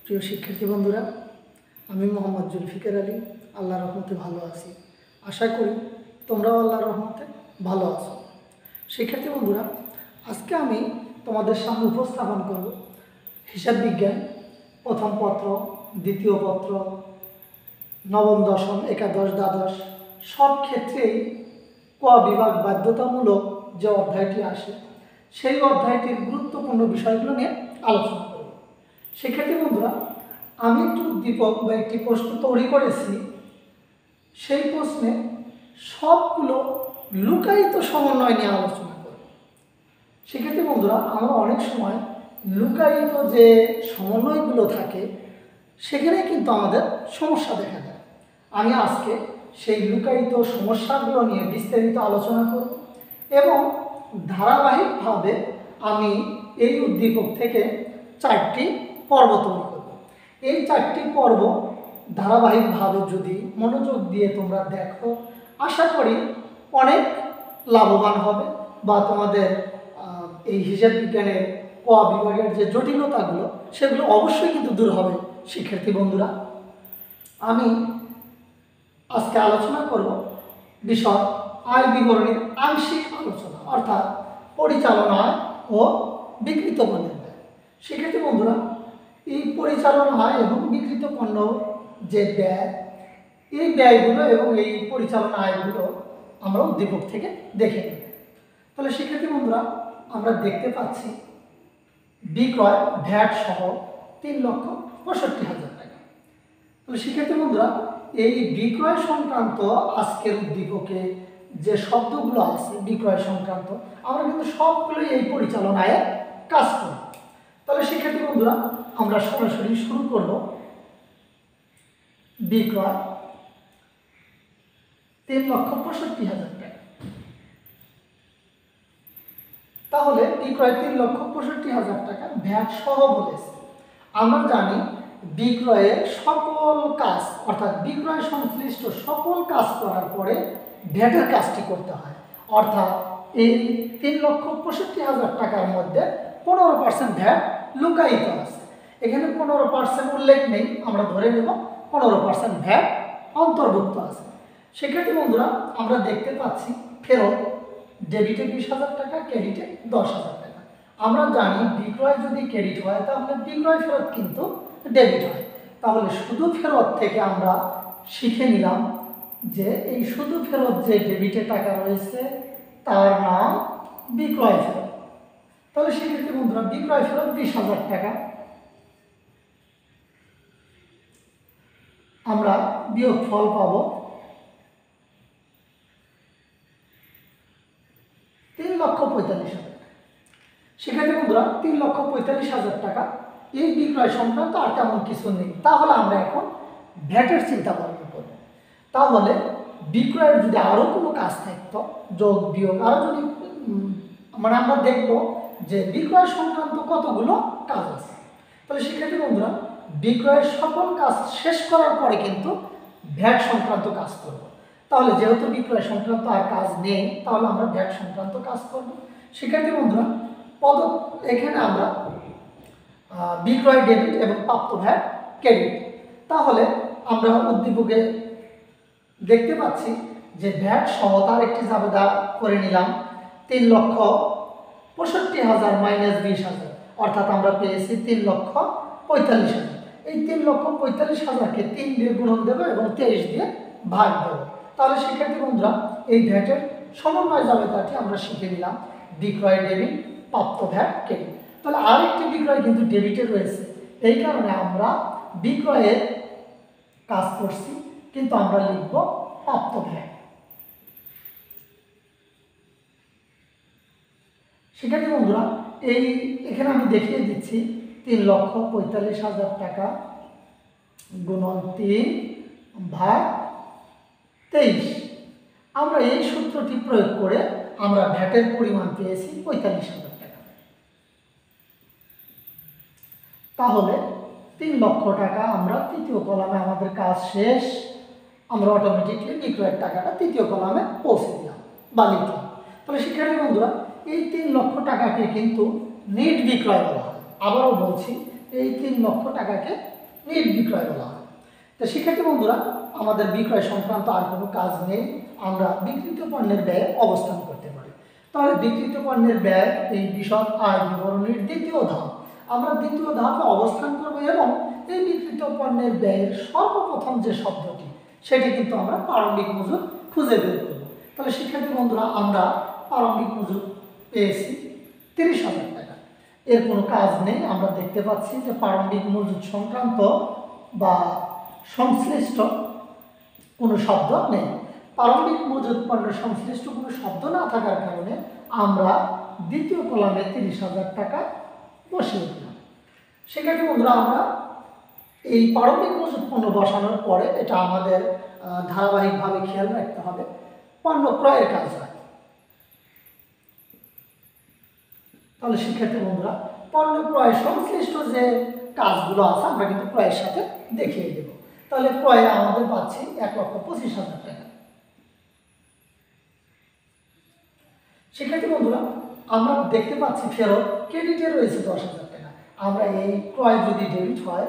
প্রিয় শিক্ষার্থী বন্ধুরা, আমি মোহাম্মদ জুলফিকার আলী আল্লাহর রহমতে ভালো আছি। আশা করি তোমরাও আল্লাহর রহমতে ভালো আছো। শিক্ষার্থী বন্ধুরা, আজকে আমি তোমাদের সামনে উপস্থাপন করব হিসাব বিজ্ঞান প্রথম পত্র, দ্বিতীয় পত্র, নবম, দশম, একাদশ, দ্বাদশ সব ক্ষেত্রেই ক বিভাগ বাধ্যতামূলক যে অধ্যায়টি আসে সেই অধ্যায়টির গুরুত্বপূর্ণ বিষয়গুলো নিয়ে আলোচনা করব। শিক্ষার্থী বন্ধুরা, আমি একটি উদ্দীপক বা একটি প্রশ্ন তৈরি করেছি। সেই প্রশ্নে সবগুলো লুকায়িত সমন্বয় নিয়ে আলোচনা করব। শিক্ষার্থী বন্ধুরা, আমরা অনেক সময় লুকায়িত যে সমন্বয়গুলো থাকে সেখানে কিন্তু আমাদের সমস্যা দেখা যায়। আমি আজকে সেই লুকায়িত সমস্যাগুলো নিয়ে বিস্তারিত আলোচনা করব এবং ধারাবাহিকভাবে আমি এই উদ্দীপক থেকে 4টি পর্ব তৈরি করব। এই 4টি পর্ব ধারাবাহিকভাবে যদি মনোযোগ দিয়ে তোমরা দেখো, আশা করি অনেক লাভবান হবে বা তোমাদের এই হিসাব বিজ্ঞানের ক বিভাগের যে জটিলতাগুলো সেগুলো অবশ্যই কিন্তু দূর হবে। শিক্ষার্থী বন্ধুরা, আমি আজকে আলোচনা করব বিষয় আয় বিবরণীর আংশিক আলোচনা, অর্থাৎ পরিচালনা ও বিক্রিত পণ্যের ব্যয়। শিক্ষার্থী বন্ধুরা, এই পরিচালনা এবং বিক্রিত পণ্য যে ব্যয়, এই ব্যয়গুলো এবং এই পরিচালনা আয়গুলো আমরা উদ্দীপক থেকে দেখে নিই। তাহলে শিক্ষার্থী বন্ধুরা, আমরা দেখতে পাচ্ছি বিক্রয় ভ্যাট সহ 3,65,000 টাকা। তাহলে শিক্ষার্থী বন্ধুরা, এই বিক্রয় সংক্রান্ত আজকের উদ্দীপকে যে শব্দগুলো আছে বিক্রয় সংক্রান্ত, আমরা কিন্তু সবগুলোই এই পরিচালনায় কাজ করি। তাহলে শিক্ষার্থী বন্ধুরা, আমরা সরাসরি শুরু করব। বিক্রয় 3,65,000 টাকা। তাহলে বিক্রয় 3,65,000 টাকা ভ্যাট সহ বলেছে। আমরা জানি বিক্রয়ের সকল কাজ অর্থাৎ বিক্রয় সংশ্লিষ্ট সকল কাজ করার পরে ভ্যাটের কাজটি করতে হয়। অর্থাৎ এই 3,65,000 টাকার মধ্যে 15% ভ্যাট লুকায়িত আছে। এখানে 15% উল্লেখ নেই, আমরা ধরে নেব 15% ভ্যাট অন্তর্ভুক্ত আছে। শিক্ষার্থী বন্ধুরা, আমরা দেখতে পাচ্ছি ফেরত ডেবিটে 20,000 টাকা, ক্রেডিটে 10,000 টাকা। আমরা জানি বিক্রয় যদি ক্রেডিট হয় তাহলে বিক্রয় ফেরত কিন্তু ডেবিট হয়। তাহলে শুধু ফেরত থেকে আমরা শিখে নিলাম যে এই শুধু ফেরত যে ডেবিটে টাকা রয়েছে তার নাম বিক্রয় ফেরত। তাহলে শিক্ষার্থী বন্ধুরা, বিক্রয় ফেরত 20,000 টাকা। আমরা বিয়োগ ফল পাব 3,45,000 টাকা। শিক্ষার্থী বন্ধুরা, 3,45,000 টাকা এই বিক্রয় সংক্রান্ত আর তেমন কিছু নেই। তাহলে আমরা এখন ভ্যাটের চিন্তা ভাবনা করব। তাহলে বিক্রয়ের যদি আরও কোনো কাজ থাকতো, যোগ বিয়োগ আরও যদি আমরা দেখব যে বিক্রয় সংক্রান্ত কতগুলো কাজ আছে। তাহলে শিক্ষার্থী বন্ধুরা, বিক্রয়ের সকল কাজ শেষ করার পরে কিন্তু ভ্যাট সংক্রান্ত কাজ করব। তাহলে যেহেতু বিক্রয় সংক্রান্ত আর কাজ নেই, তাহলে আমরা ভ্যাট সংক্রান্ত কাজ করব। শিক্ষার্থী বন্ধুরা, এখানে আমরা বিক্রয় ডেবিট এবং প্রাপ্ত ভ্যাট ক্রেডিট। তাহলে আমরা উদ্দীপকে দেখতে পাচ্ছি যে ভ্যাট সহ তার একটি জাবেদা করে নিলাম 3,65,000 মাইনাস 20,000, অর্থাৎ আমরা পেয়েছি 3,45,000। এই 3,45,000কে 3 দিয়ে গুণন দেবো এবং 23 দিয়ে ভাগ দেবো। তাহলে শিক্ষার্থী বন্ধুরা, এই ভ্যাটের সমন্বয় জাবেদাটি আমরা শিখে নিলাম বিক্রয় ডেবিট, প্রাপ্ত ভ্যাট ক্রেডিট। তাহলে আরেকটি বিক্রয় কিন্তু ডেবিটে রয়েছে, এই কারণে আমরা বিক্রয়ের কাজ করছি কিন্তু আমরা লিখব প্রাপ্ত ভ্যাট। শিক্ষার্থী বন্ধুরা, এখানে আমি দেখিয়ে দিচ্ছি 3,45,000 টাকা গুণন 3 ভাগ 23। আমরা এই সূত্রটি প্রয়োগ করে আমরা ভ্যাটের পরিমাণ পেয়েছি 45,000 টাকা। তাহলে 3 লক্ষ টাকা আমরা তৃতীয় কলামে, আমাদের কাজ শেষ, আমরা অটোমেটিকলি বিক্রয়ের টাকাটা তৃতীয় কলামে পৌঁছে দিলাম বা লিখলাম। তাহলে শিক্ষার্থী বন্ধুরা, এই 3 লক্ষ টাকাকে কিন্তু নেট বিক্রয় বলা হয়। আবারও বলছি, এই 3 লক্ষ টাকাকে নিট বিক্রয় বলা হয়। তো শিক্ষার্থী বন্ধুরা, আমাদের বিক্রয় সংক্রান্ত আর কোনো কাজ নেই, আমরা বিক্রিত পণ্যের ব্যয়ে অবস্থান করতে পারি। তাহলে বিক্রিত পণ্যের ব্যয় এই বিশদ আয় বিবরণীর দ্বিতীয় ধাপ। আমরা দ্বিতীয় ধাপে অবস্থান করব এবং এই বিক্রিত পণ্যের ব্যয়ের সর্বপ্রথম যে শব্দটি সেটি কিন্তু আমরা প্রারম্ভিক মজুদ খুঁজে বের করব। তাহলে শিক্ষার্থী বন্ধুরা, আমরা প্রারম্ভিক মজুদ পেয়েছি 30,000 টাকা। এর কোনো কাজ নেই, আমরা দেখতে পাচ্ছি যে প্রারম্ভিক মজুদ সংক্রান্ত বা সংশ্লিষ্ট কোনো শব্দ নেই। প্রারম্ভিক মজুদ পণ্যের সংশ্লিষ্ট কোনো শব্দ না থাকার কারণে আমরা দ্বিতীয় কলামে 30,000 টাকা বসিয়ে দিলাম। সেক্ষেত্রে বন্ধুরা, আমরা এই প্রারম্ভিক মজুদ পণ্য বসানোর পরে এটা আমাদের ধারাবাহিকভাবে খেয়াল রাখতে হবে, পণ্য ক্রয়ের কাজ হয়। তাহলে শিক্ষার্থী বন্ধুরা, পণ্য ক্রয় সংশ্লিষ্ট যে কাজগুলো আছে আমরা কিন্তু ক্রয়ের সাথে দেখিয়ে দেব। তাহলে ক্রয়ে আমাদের পাচ্ছি 1,25,000 টাকা। শিক্ষার্থী বন্ধুরা, আমরা দেখতে পাচ্ছি ফেরত ক্রেডিটে রয়েছে 10,000 টাকা। আমরা এই ক্রয় যদি ডেবিট হয়,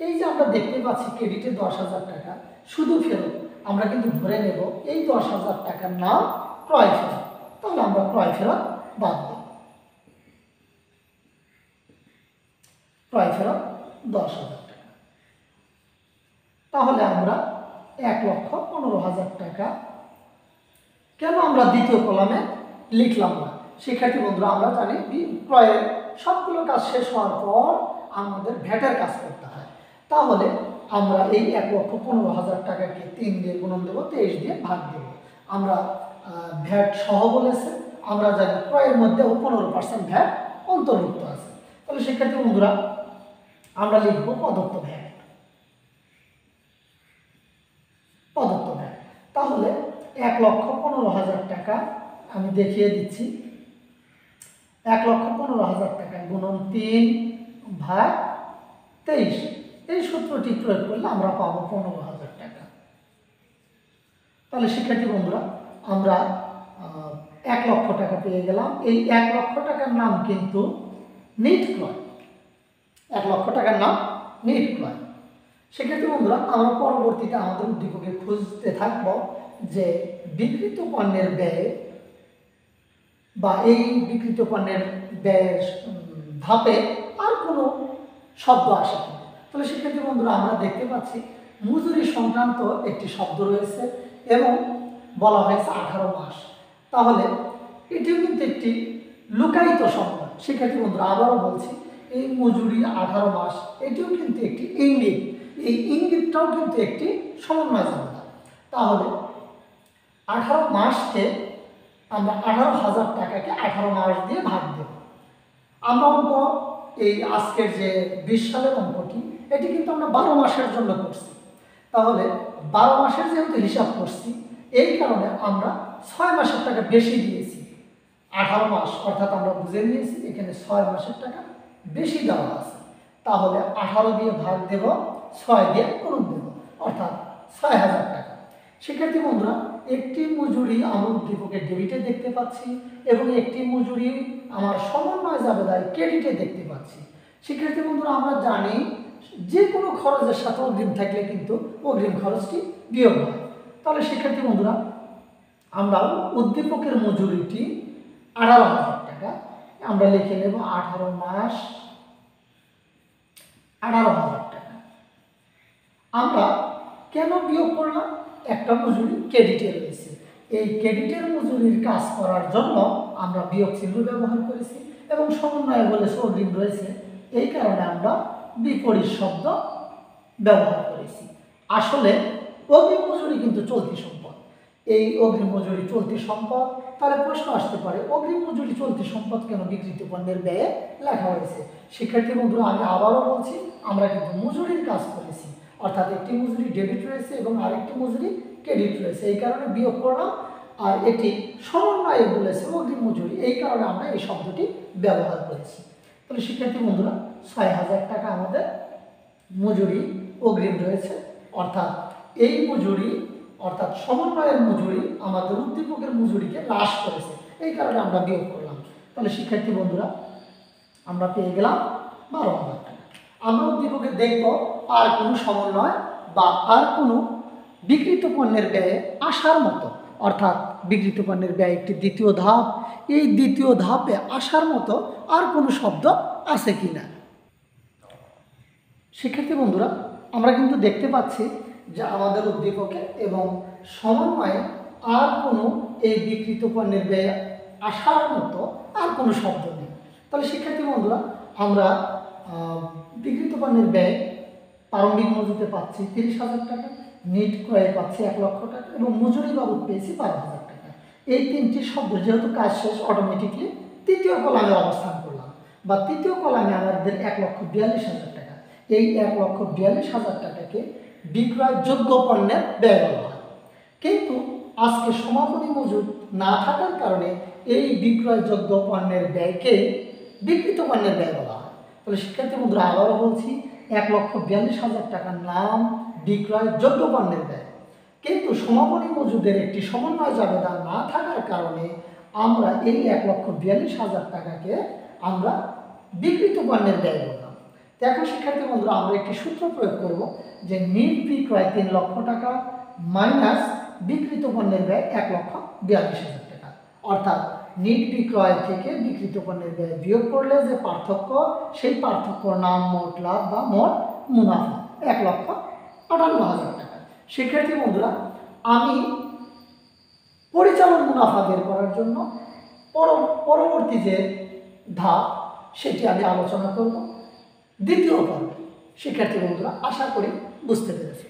এই যে আমরা দেখতে পাচ্ছি ক্রেডিটে 10,000 টাকা শুধু ফেরত, আমরা কিন্তু ধরে নেব এই 10,000 টাকার নাম ক্রয় ফেরত। তাহলে আমরা ক্রয় ফেরত বাদ দেব। ক্রয় ফেরত 10,000 টাকা। তাহলে আমরা 1,15,000 টাকা কেন আমরা দ্বিতীয় কলামে লিখলাম না? শিক্ষার্থী বন্ধুরা, আমরা জানি ক্রয়ের সবগুলো কাজ শেষ হওয়ার পর আমাদের ভ্যাটের কাজ করতে হয়। তাহলে আমরা এই 1,15,000 টাকাকে 3 দিয়ে গুণন দেবো, 23 দিয়ে ভাগ দেব। আমরা ভ্যাট সহ বলেছে, আমরা জানি ক্রয়ের মধ্যেও 15% ভ্যাট অন্তর্ভুক্ত আছে। তাহলে শিক্ষার্থী বন্ধুরা, আমরা লিখব প্রদত্ত ভ্যাট। প্রদত্ত ভ্যাট। তাহলে 1,15,000 টাকা আমি দেখিয়ে দিচ্ছি। 1,15,000 টাকা গুণন 3 ভাগ 23, এই সূত্রটি প্রয়োগ করলে আমরা পাবো 15,000 টাকা। তাহলে শিক্ষার্থী বন্ধুরা, আমরা 1,00,000 টাকা পেয়ে গেলাম। এই 1,00,000 টাকার নাম কিন্তু নিট ক্রয়। 1,00,000 টাকার নাম নিট ক্রয়। সেক্ষেত্রে বন্ধুরা, আমরা পরবর্তীতে আমাদের উদ্দীপকে খুঁজতে থাকব যে বিক্রিত পণ্যের ব্যয় বা এই বিক্রিত পণ্যের ব্যয়ের ধাপে আর কোনো শব্দ আসে কিনা। তাহলে সেক্ষেত্রে বন্ধুরা, আমরা দেখতে পাচ্ছি মজুরি সংক্রান্ত একটি শব্দ রয়েছে এবং বলা হয়েছে 18 মাস। তাহলে এটিও কিন্তু একটি লুকায়িত শব্দ। শিক্ষার্থী বন্ধুরা, আবারও বলছি, এই মজুরি 18 মাস এটিও কিন্তু একটি ইঙ্গিত। এই ইঙ্গিতটাও কিন্তু একটি সমন্বয় জানা। তাহলে 18 মাসকে আমরা 18,000 টাকাকে 18 মাস দিয়ে ভাগ দেব। আমরা অঙ্ক এই আজকের যে 20 সালের অঙ্কটি, এটি কিন্তু আমরা 12 মাসের জন্য করছি। তাহলে 12 মাসের যেহেতু হিসাব করছি, এই কারণে আমরা 6 মাসের টাকা বেশি দিয়েছি। 18 মাস অর্থাৎ আমরা বুঝে নিয়েছি এখানে 6 মাসের টাকা বেশি দেওয়া আছে। তাহলে 18 দিয়ে ভাগ দেব, 6 দিয়ে গুণ দেব, অর্থাৎ 6,000 টাকা। শিক্ষার্থী বন্ধুরা, একটি মজুরি আমার উদ্দীপকে ডেবিটে দেখতে পাচ্ছি এবং একটি মজুরি আমার সমন্বয় জাবেদায় ক্রেডিটে দেখতে পাচ্ছি। শিক্ষার্থী বন্ধুরা, আমরা জানি যে কোনো খরচের সাথে অগ্রিম থাকলে কিন্তু অগ্রিম খরচটি বিয়োগ হয়। তাহলে শিক্ষার্থী বন্ধুরা, আমরা উদ্দীপকের মজুরিটি 18,000 টাকা আমরা লিখে নেব 18 মাস 18,000 টাকা। আমরা কেন বিয়োগ করলাম? একটা মজুরি ক্রেডিটে রয়েছে, এই ক্রেডিটের মজুরির কাজ করার জন্য আমরা বিয়োগ চিহ্ন ব্যবহার করেছি এবং সমন্বয়ে বলেছে অগ্রিম রয়েছে, এই কারণে আমরা বিপরীত শব্দ ব্যবহার করেছি। আসলে অগ্রিম মজুরি কিন্তু চলতি সম্পদ। এই অগ্রিম মজুরি চলতি সম্পদ। তাহলে প্রশ্ন আসতে পারে, অগ্রিম মজুরি চলতি সম্পদ কেন বিক্রিত পণ্যের ব্যয়ে লেখা হয়েছে? শিক্ষার্থী বন্ধুরা, আমি আবারও বলছি, আমরা কিন্তু মজুরির কাজ করেছি, অর্থাৎ একটি মজুরি ডেবিট রয়েছে এবং আরেকটি মজুরি ক্রেডিট রয়েছে, এই কারণে বিয়োগ করলাম। আর এটি সমন্বয়ে বলেছে অগ্রিম মজুরি, এই কারণে আমরা এই শব্দটি ব্যবহার করেছি। তাহলে শিক্ষার্থী বন্ধুরা, 6,000 টাকা আমাদের মজুরি অগ্রিম রয়েছে, অর্থাৎ এই মজুরি অর্থাৎ সমন্বয়ের মজুরি আমাদের উদ্দীপকের মজুরিকে হ্রাস করেছে, এই কারণে আমরা বিয়োগ করলাম। তাহলে শিক্ষার্থী বন্ধুরা, আমরা পেয়ে গেলাম 12,000 টাকা। আমরা উদ্দীপকে দেখব আর কোনো সমন্বয় বা আর কোনো বিক্রিত পণ্যের ব্যয়ে আসার মতো, অর্থাৎ বিক্রিত পণ্যের ব্যয় একটি দ্বিতীয় ধাপ, এই দ্বিতীয় ধাপে আসার মতো আর কোনো শব্দ আছে কি না। শিক্ষার্থী বন্ধুরা, আমরা কিন্তু দেখতে পাচ্ছি যে আমাদের উদ্দীপকে এবং সমন্বয়ে আর কোনো এই বিক্রিত পণ্যের ব্যয়ে আসার মতো আর কোনো শব্দ নেই। তাহলে শিক্ষার্থী বন্ধুরা, আমরা বিক্রিত পণ্যের ব্যয় প্রারম্ভিক মজুরিতে পাচ্ছি 30,000 টাকা, নিট ক্রয়ে পাচ্ছি 1 লক্ষ টাকা এবং মজুরি বাবদ পেয়েছি 12,000 টাকা। এই তিনটি শব্দ যেহেতু কাজ শেষ, অটোমেটিকলি তৃতীয় কলামে অবস্থান করলাম, বা তৃতীয় কলামে আমাদের 1,42,000 টাকা। এই 1,42,000 টাকাকে বিক্রয়যোগ্য পণ্যের ব্যয় বলা হয়। কিন্তু আজকে সমাপনী মজুদ না থাকার কারণে এই বিক্রয়যোগ্য পণ্যের ব্যয়কে বিক্রিত পণ্যের ব্যয় বলা হয়। তাহলে শিক্ষার্থী বন্ধুরা, আবারও বলছি, 1,42,000 টাকার নাম বিক্রয়যোগ্য পণ্যের ব্যয়। কিন্তু সমাপনী মজুদের একটি সমন্বয় জাবেদা না থাকার কারণে আমরা এই 1,42,000 টাকাকে আমরা বিক্রিত পণ্যের ব্যয় বললাম। দেখো শিক্ষার্থী বন্ধুরা, আমরা একটি সূত্র প্রয়োগ করব যে নিট বিক্রয় 3 লক্ষ টাকা মাইনাস বিক্রিত পণ্যের ব্যয় 1,42,000 টাকা, অর্থাৎ নিট বিক্রয় থেকে বিক্রিত পণ্যের ব্যয় বিয়োগ করলে যে পার্থক্য, সেই পার্থক্যর নাম মোট লাভ বা মোট মুনাফা 1,58,000 টাকা। শিক্ষার্থী বন্ধুরা, আমি পরিচালন মুনাফা বের করার জন্য পরবর্তী যে ধাপ সেটি আমি আলোচনা করব দ্বিতীয় পর্বে। শিক্ষার্থী বন্ধুরা, আশা করি বুঝতে পেরেছি।